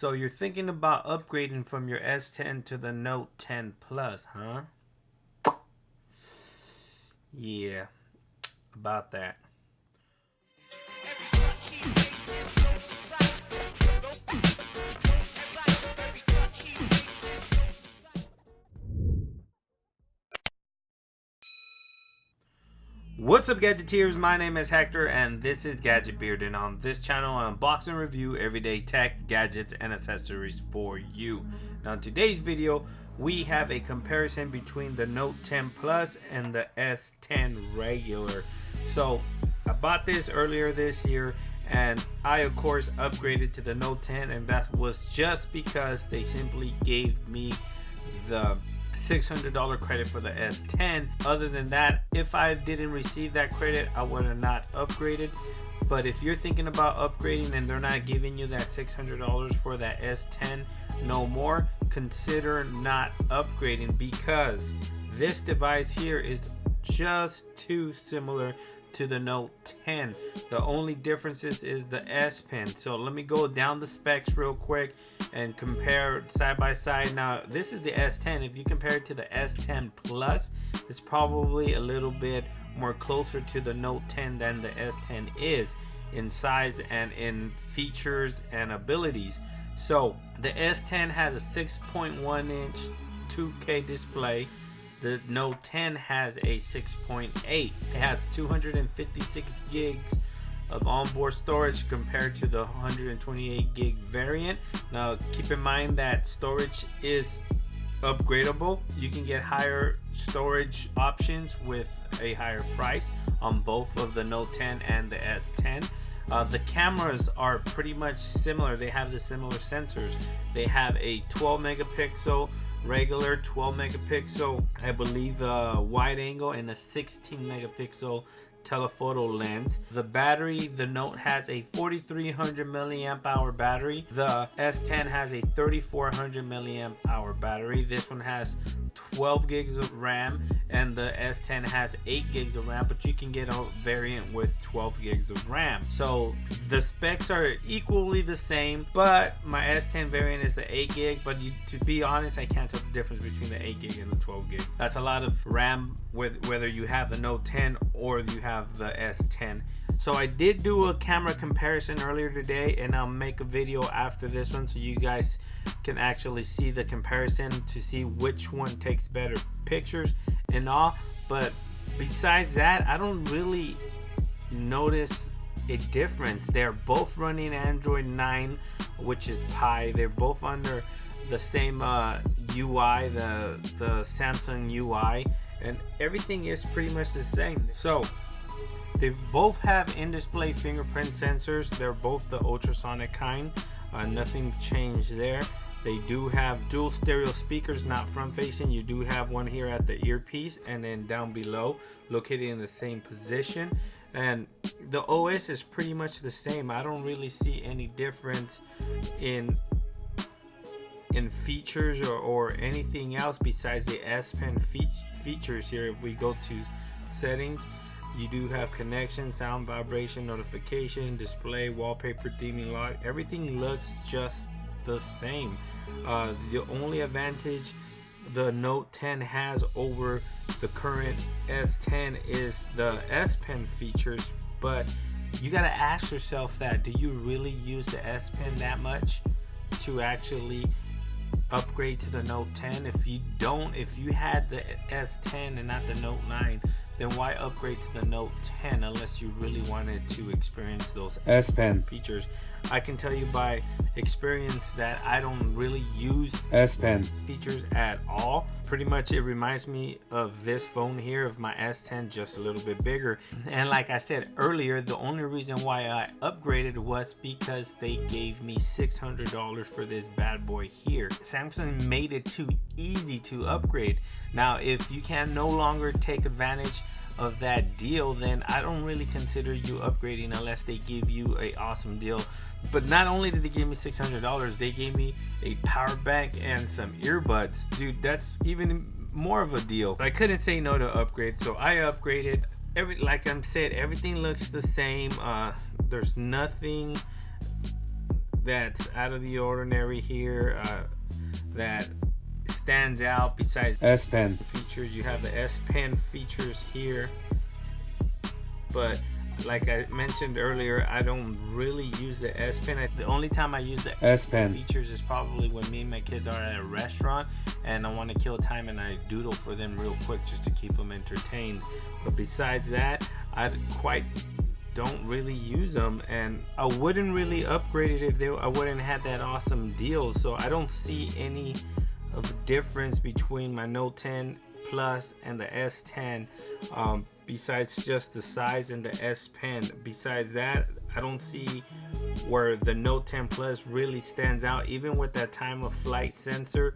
So you're thinking about upgrading from your S10 to the Note 10 Plus, huh? Yeah, about that. What's up, Gadgeteers? My name is Hector and this is Gadget Beard, and on this channel I unbox and review everyday tech, gadgets, and accessories for you. Now in today's video we have a comparison between the Note 10 Plus and the S10 regular. So I bought this earlier this year and I of course upgraded to the Note 10, and that was just because they simply gave me the $600 credit for the S10. Other than that, if I didn't receive that credit, I would have not upgraded. But if you're thinking about upgrading and they're not giving you that $600 for that S10 no more, consider not upgrading, because this device here is just too similar to the Note 10. The only difference is the S Pen. So let me go down the specs real quick and compare side by side. Now this is the S10. If you compare it to the S10 Plus, it's probably a little bit more closer to the Note 10 than the S10 is in size and in features and abilities. So the S10 has a 6.1 inch 2K display. The Note 10 has a 6.8. It has 256 gigs of onboard storage compared to the 128 gig variant. Now keep in mind that storage is upgradable. You can get higher storage options with a higher price on both of the Note 10 and the S10. The cameras are pretty much similar. They have the similar sensors. They have a 12 megapixel regular, 12 megapixel I believe wide angle, and a 16 megapixel telephoto lens. The battery, the Note has a 4300 milliamp hour battery. The S10 has a 3400 milliamp hour battery. This one has 12 gigs of RAM and the S10 has 8 gigs of RAM, but you can get a variant with 12 gigs of RAM. So the specs are equally the same, but my S10 variant is the 8 gig, but to be honest, I can't tell the difference between the 8 gig and the 12 gig. That's a lot of RAM with whether you have the Note 10 or you have the S10. So I did do a camera comparison earlier today, and I'll make a video after this one so you guys can actually see the comparison to see which one takes better pictures and all. But besides that, I don't really notice a difference. They're both running Android 9, which is Pie. They're both under the same UI, the Samsung UI, and everything is pretty much the same. So they both have in-display fingerprint sensors. They're both the ultrasonic kind. Nothing changed there. They do have dual stereo speakers, not front facing. You do have one here at the earpiece and then down below, located in the same position. And the OS is pretty much the same. I don't really see any difference in features or anything else besides the S Pen features here. If we go to settings, you do have connection, sound, vibration, notification, display, wallpaper, theming, lock. Everything looks just the same. The only advantage the Note 10 has over the current S10 is the S Pen features, but you gotta ask yourself that, do you really use the S Pen that much to actually upgrade to the Note 10? If you don't, if you had the S10 and not the Note 9, then why upgrade to the Note 10 unless you really wanted to experience those S Pen features? I can tell you by experience that I don't really use S Pen features at all. Pretty much it reminds me of this phone here, of my S10, just a little bit bigger. And like I said earlier, the only reason why I upgraded was because they gave me $600 for this bad boy here. Samsung made it too easy to upgrade. Now if you can no longer take advantage of that deal, then I don't really consider you upgrading unless they give you a awesome deal. But not only did they give me $600, they gave me a power bank and some earbuds. Dude, that's even more of a deal. I couldn't say no to upgrade, so I upgraded. Like I said, everything looks the same. There's nothing that's out of the ordinary here that stands out besides S Pen features. You have the S Pen features here, but like I mentioned earlier, I don't really use the S Pen. The only time I use the S Pen features is probably when me and my kids are at a restaurant and I want to kill time and I doodle for them real quick just to keep them entertained. But besides that, I don't really use them, and I wouldn't really upgrade it if I wouldn't have that awesome deal. So I don't see any of the difference between my Note 10 Plus and the S10, besides just the size and the S Pen. Besides that, I don't see where the Note 10 Plus really stands out. Even with that time of flight sensor,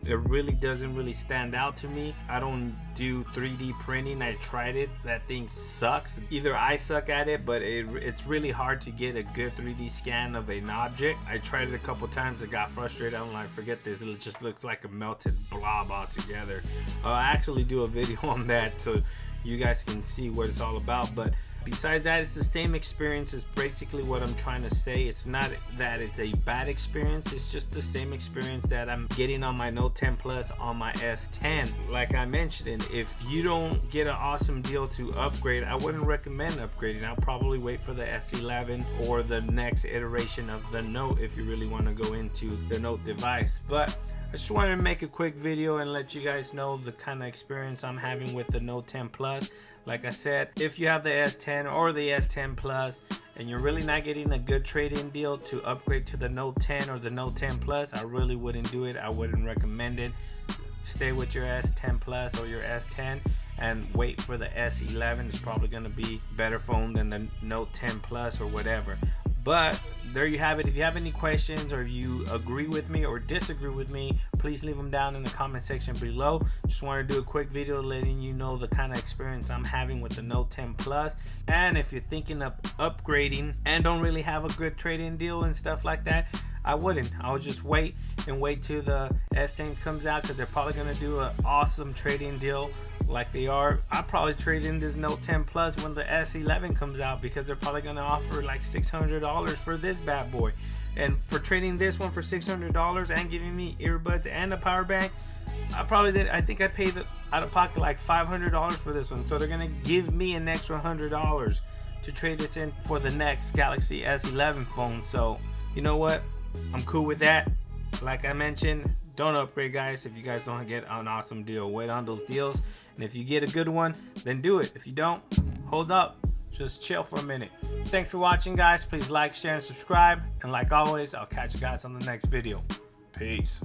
it really doesn't really stand out to me. I don't do 3D printing. I tried it. That thing sucks. Either I suck at it, but it's really hard to get a good 3D scan of an object. I tried it a couple times. I got frustrated. I'm like, forget this. It just looks like a melted blob altogether. I actually do a video on that so you guys can see what it's all about. But besides that, it's the same experience. Is basically what I'm trying to say. It's not that it's a bad experience, it's just the same experience that I'm getting on my Note 10 Plus on my S10. Like I mentioned, if you don't get an awesome deal to upgrade, I wouldn't recommend upgrading. I'll probably wait for the S11 or the next iteration of the Note if you really want to go into the Note device. But I just wanted to make a quick video and let you guys know the kind of experience I'm having with the Note 10 Plus. Like I said, if you have the S10 or the S10 Plus and you're really not getting a good trade-in deal to upgrade to the Note 10 or the Note 10 Plus, I really wouldn't do it. I wouldn't recommend it. Stay with your S10 Plus or your S10 and wait for the S11. It's probably going to be a better phone than the Note 10 Plus or whatever. But there you have it. If you have any questions or you agree with me or disagree with me, please leave them down in the comment section below. Just wanted to do a quick video letting you know the kind of experience I'm having with the Note 10 Plus. And if you're thinking of upgrading and don't really have a good trade-in deal and stuff like that, I wouldn't. I'll just wait till the S10 comes out, because they're probably going to do an awesome trade-in deal like they are. I'll probably trade in this Note 10 Plus when the S11 comes out, because they're probably going to offer like $600 for this bad boy. And for trading this one for $600 and giving me earbuds and a power bank, I think I paid out of pocket like $500 for this one. So they're going to give me an extra $100 to trade this in for the next Galaxy S11 phone. So you know what? I'm cool with that. Like I mentioned, don't upgrade, guys, if you guys don't get an awesome deal. Wait on those deals, and if you get a good one, then do it. If you don't, hold up, just chill for a minute. Thanks for watching, guys. Please like, share, and subscribe, and like always, I'll catch you guys on the next video. Peace.